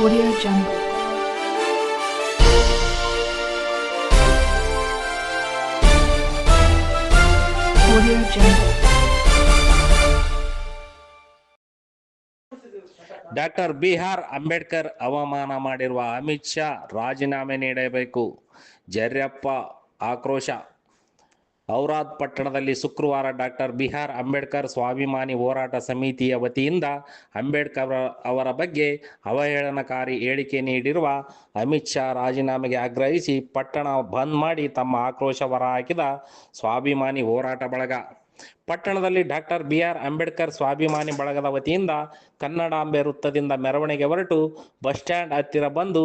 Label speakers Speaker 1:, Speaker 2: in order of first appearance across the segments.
Speaker 1: Audio Jungle. Audio Jungle.
Speaker 2: Doctor B R. Ambedkar ಅವಮಾನ ಮಾಡಿರುವ ಅಮಿತ್ ಶಾ ರಾಜೀನಾಮೆ ನೀಡಬೇಕು. ಜರ್ಯಪ್ಪ ಆಕ್ರೋಶ. ಔರಾದ್ ಪಟ್ಟಣದಲ್ಲಿ ಶುಕ್ರವಾರ ಡಾಕ್ಟರ್ ಬಿ.ಆರ್. ಅಂಬೇಡ್ಕರ್ ಸ್ವಾಭಿಮಾನಿ ಹೋರಾಟ ಸಮಿತಿಯ ವತಿಯಿಂದ ಅಂಬೇಡ್ಕರ್ ಅವರ ಬಗ್ಗೆ ಅವಹೇಳನಕಾರಿ ಹೇಳಿಕೆ ನೀಡಿರುವ ಅಮಿತ್ ಶಾ ರಾಜೀನಾಮೆಗೆ ಆಗ್ರಹಿಸಿ ಪಟ್ಟಣ ಬಂದ್ ಮಾಡಿ ತಮ್ಮ ಆಕ್ರೋಶ ಹೊರಹಾಕಿದ ಸ್ವಾಭಿಮಾನಿ ಹೋರಾಟ ಬಳಗ. ಪಟ್ಟಣದಲ್ಲಿ ಡಾಕ್ಟರ್ ಬಿ.ಆರ್. ಅಂಬೇಡ್ಕರ್ ಸ್ವಾಭಿಮಾನಿ ಬಳಗದ ವತಿಯಿಂದ ಕನ್ನಡಾಂಬೆ ವೃತ್ತದಿಂದ ಮೆರವಣಿಗೆ ಹೊರಟು ಬಸ್ ಸ್ಟ್ಯಾಂಡ್ ಹತ್ತಿರ ಬಂದು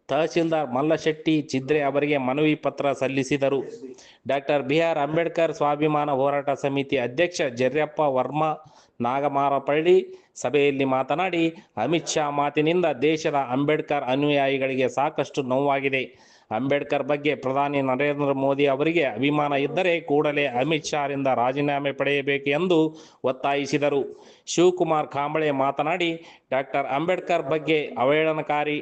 Speaker 2: ತಹಸೀಲ್ದಾರ್ ಮಲ್ಲಶೆಟ್ಟಿ ಚಿದ್ರೆ ಅವರಿಗೆ ಮನವಿ ಪತ್ರ ಸಲ್ಲಿಸಿದರು. Doctor B R. ಅಂಬೇಡ್ಕರ್ ಸ್ವಾಭಿಮಾನ ಹೋರಾಟ ಸಮಿತಿ ಅಧ್ಯಕ್ಷ ಜರ್ಯಪ್ಪ ವರ್ಮಾ ನಾಗಮಾರಪಳ್ಳಿ ಸಭೆಯಲ್ಲಿ ಮಾತನಾಡಿ, ಅಮಿತ್ ಶಾ ಮಾತಿನಿಂದ ದೇಶದ ಅಂಬೇಡ್ಕರ್ ಅನುಯಾಯಿಗಳಿಗೆ ಸಾಕಷ್ಟು ನೋವಾಗಿದೆ. ಅಂಬೇಡ್ಕರ್ ಬಗ್ಗೆ ಪ್ರಧಾನಿ ನರೇಂದ್ರ ಮೋದಿ ಅವರಿಗೆ ಅಭಿಮಾನ ಇದ್ದರೆ ಕೂಡಲೇ ಅಮಿತ್ ಶಾರಿಂದ ರಾಜೀನಾಮೆ ಪಡೆಯಬೇಕು ಎಂದು ಒತ್ತಾಯಿಸಿದರು. ಶಿವಕುಮಾರ್ ಕಾಂಬಳೆ ಮಾತನಾಡಿ, ಡಾಕ್ಟರ್ ಅಂಬೇಡ್ಕರ್ ಬಗ್ಗೆ ಅವಹೇಳನಕಾರಿ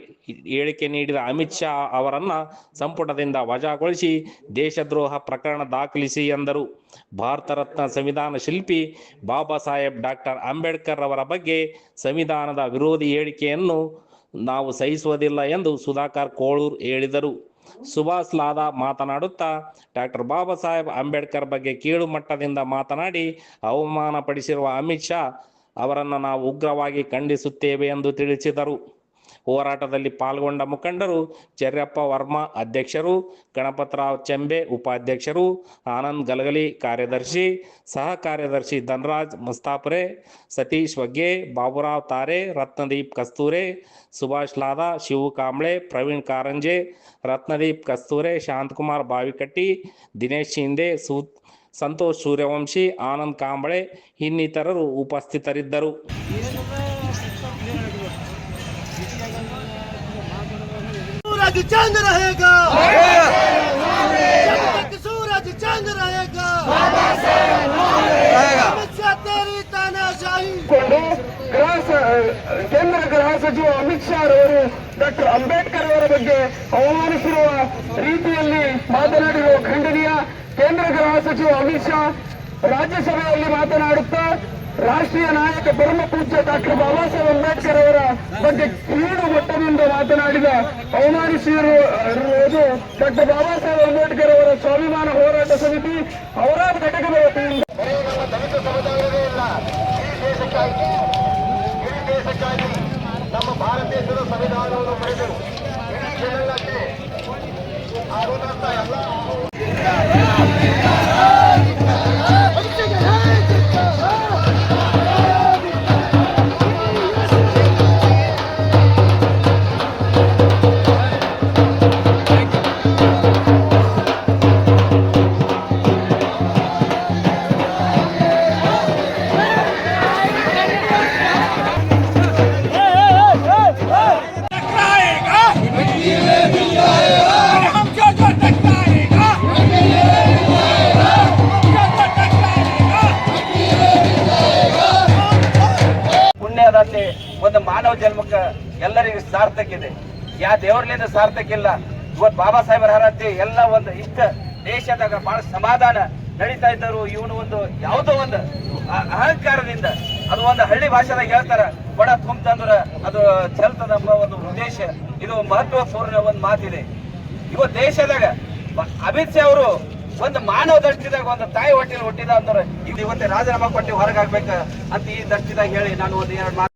Speaker 2: ಹೇಳಿಕೆ ನೀಡಿದ ಅಮಿತ್ ಶಾ ಅವರನ್ನು ಸಂಪುಟದಿಂದ ವಜಾಗೊಳಿಸಿ ದೇಶದ್ರೋಹ ಪ್ರಕರಣ ದಾಖಲಿಸಿ ಎಂದರು. ಭಾರತ ರತ್ನ ಸಂವಿಧಾನ ಶಿಲ್ಪಿ ಬಾಬಾ ಸಾಹೇಬ್ ಡಾಕ್ಟರ್ ಅಂಬೇಡ್ಕರ್ ಅವರ ಬಗ್ಗೆ ಸಂವಿಧಾನದ ವಿರೋಧಿ ಹೇಳಿಕೆಯನ್ನು ನಾವು ಸಹಿಸುವುದಿಲ್ಲ ಎಂದು ಸುಧಾಕರ್ ಕೋಳೂರ್ ಹೇಳಿದರು. ಸುಭಾಷ್ ಲಾದಾ ಮಾತನಾಡುತ್ತಾ, ಡಾಕ್ಟರ್ ಬಾಬಾ ಸಾಹೇಬ್ ಅಂಬೇಡ್ಕರ್ ಬಗ್ಗೆ ಕೀಳು ಮಟ್ಟದಿಂದ ಮಾತನಾಡಿ ಅವಮಾನಪಡಿಸಿರುವ ಅಮಿತ್ ಶಾ ಅವರನ್ನು ನಾವು ಉಗ್ರವಾಗಿ ಖಂಡಿಸುತ್ತೇವೆ ಎಂದು ತಿಳಿಸಿದರು. ಹೋರಾಟದಲ್ಲಿ ಪಾಲ್ಗೊಂಡ ಮುಖಂಡರು ಜರ್ಯಪ್ಪ ವರ್ಮಾ ಅಧ್ಯಕ್ಷರು, ಗಣಪತರಾವ್ ಚೆಂಬೆ ಉಪಾಧ್ಯಕ್ಷರು, ಆನಂದ್ ಗಲಗಲಿ ಕಾರ್ಯದರ್ಶಿ, ಸಹ ಕಾರ್ಯದರ್ಶಿ ಧನರಾಜ್ ಮುಸ್ತಾಪುರೆ, ಸತೀಶ್ ವಗ್ಗೆ, ಬಾಬುರಾವ್ ತಾರೆ, ರತ್ನದೀಪ್ ಕಸ್ತೂರೆ, ಸುಭಾಷ್ ಲಾದಾ, ಶಿವು ಕಾಂಬ್ಳೆ, ಪ್ರವೀಣ್ ಕಾರಂಜೆ, ರತ್ನದೀಪ್ ಕಸ್ತೂರೆ, ಶಾಂತಕುಮಾರ್ ಬಾವಿಕಟ್ಟಿ, ದಿನೇಶ್ ಶಿಂದೆ, ಸಂತೋಷ್ ಸೂರ್ಯವಂಶಿ, ಆನಂದ್ ಕಾಂಬಳೆ ಇನ್ನಿತರರು ಉಪಸ್ಥಿತರಿದ್ದರು.
Speaker 3: सूरज चांद रहेगा, जब तक सूरज चांद रहेगा, अमित शाह तेरी तानाशाही.
Speaker 4: ಕೇಂದ್ರ ಗೃಹ ಸಚಿವ ಅಮಿತ್ ಶಾ ಅವರು ಡಾಕ್ಟರ್ ಅಂಬೇಡ್ಕರ್ ಅವರ ಬಗ್ಗೆ ಅವಮಾನಿಸಿರುವ ರೀತಿಯಲ್ಲಿ ಮಾತನಾಡಿರುವ ಖಂಡನೀಯ. ಕೇಂದ್ರ ಗೃಹ ಸಚಿವ ಅಮಿತ್ ಶಾ ರಾಜ್ಯಸಭೆಯಲ್ಲಿ ಮಾತನಾಡುತ್ತಾ ರಾಷ್ಟ್ರೀಯ ನಾಯಕ ಪರಮ ಪೂಜ್ಯ ಡಾಕ್ಟರ್ ಬಾಬಾ ಸಾಹೇಬ್ ಅಂಬೇಡ್ಕರ್ ಅವರ ಬಗ್ಗೆ ಕೀಳು ಮಟ್ಟದಿಂದ ಮಾತನಾಡಿದ ಅವಮಾನಿಸಿರುವುದು ಡಾಕ್ಟರ್ ಬಾಬಾ ಸಾಹೇಬ್ ಅಂಬೇಡ್ಕರ್ ಅವರ ಸ್ವಾಭಿಮಾನ ಹೋರಾಟ ಸಮಿತಿ ಔರಾದ್ ಘಟಕದ ವತಿಯಿಂದ
Speaker 5: ದಲಿತ ಸಮುದಾಯವೇ ಇಲ್ಲ, ಇಡೀ ದೇಶಕ್ಕಾಗಿ ನಮ್ಮ ಭಾರತ ದೇಶದ ಸಂವಿಧಾನವನ್ನು ಬರೆದರು. ಇಡೀ ಜನಕ್ಕೆ ಆಗುವಂತ ಎಲ್ಲ
Speaker 6: ಒಂದು ಮಾನವ ಜನ್ಮಕ್ಕೆ ಎಲ್ಲರಿಗೂ ಸಾರ್ಥಕ ಇದೆ. ಯಾವ ದೇವರ್ಲಿಂದ ಸಾರ್ಥಕ ಇಲ್ಲ. ಇವತ್ತು ಬಾಬಾ ಸಾಹೇಬರ ಹರತಿ ಎಲ್ಲ ಒಂದು ಇಷ್ಟ ದೇಶದಾಗ ಬಹಳ ಸಮಾಧಾನ ನಡೀತಾ ಇದ್ದರು. ಇವನು ಒಂದು ಯಾವುದೋ ಒಂದು ಅಹಂಕಾರದಿಂದ ಅದು ಒಂದು ಹಳ್ಳಿ ಭಾಷೆದಾಗ ಹೇಳ್ತಾರ, ಬಡ ತುಂಬಂದ್ರ ಅದು ಚೆಲ್ತದಮ್ಮ ಒಂದು ಉದ್ದೇಶ. ಇದು ಮಹತ್ವಪೂರ್ಣ ಒಂದು ಮಾತಿದೆ. ಇವತ್ತು ದೇಶದಾಗ ಅಮಿತ್ ಶಾ ಅವರು ಒಂದು ಮಾನವ ದೃಷ್ಟಿದಾಗ ಒಂದು ತಾಯಿ ಹೊಟ್ಟಿಲಿ ಹುಟ್ಟಿದ ಅಂದ್ರೆ ಇವತ್ತೇ ರಾಜೀನಾಮೆ ಕೊಟ್ಟು ಹೊರಗಾಗ್ಬೇಕ ಅಂತ ಈ ದೃಷ್ಟಿದಾಗ ಹೇಳಿ ನಾನು ಒಂದು ಎರಡು ಮಾತು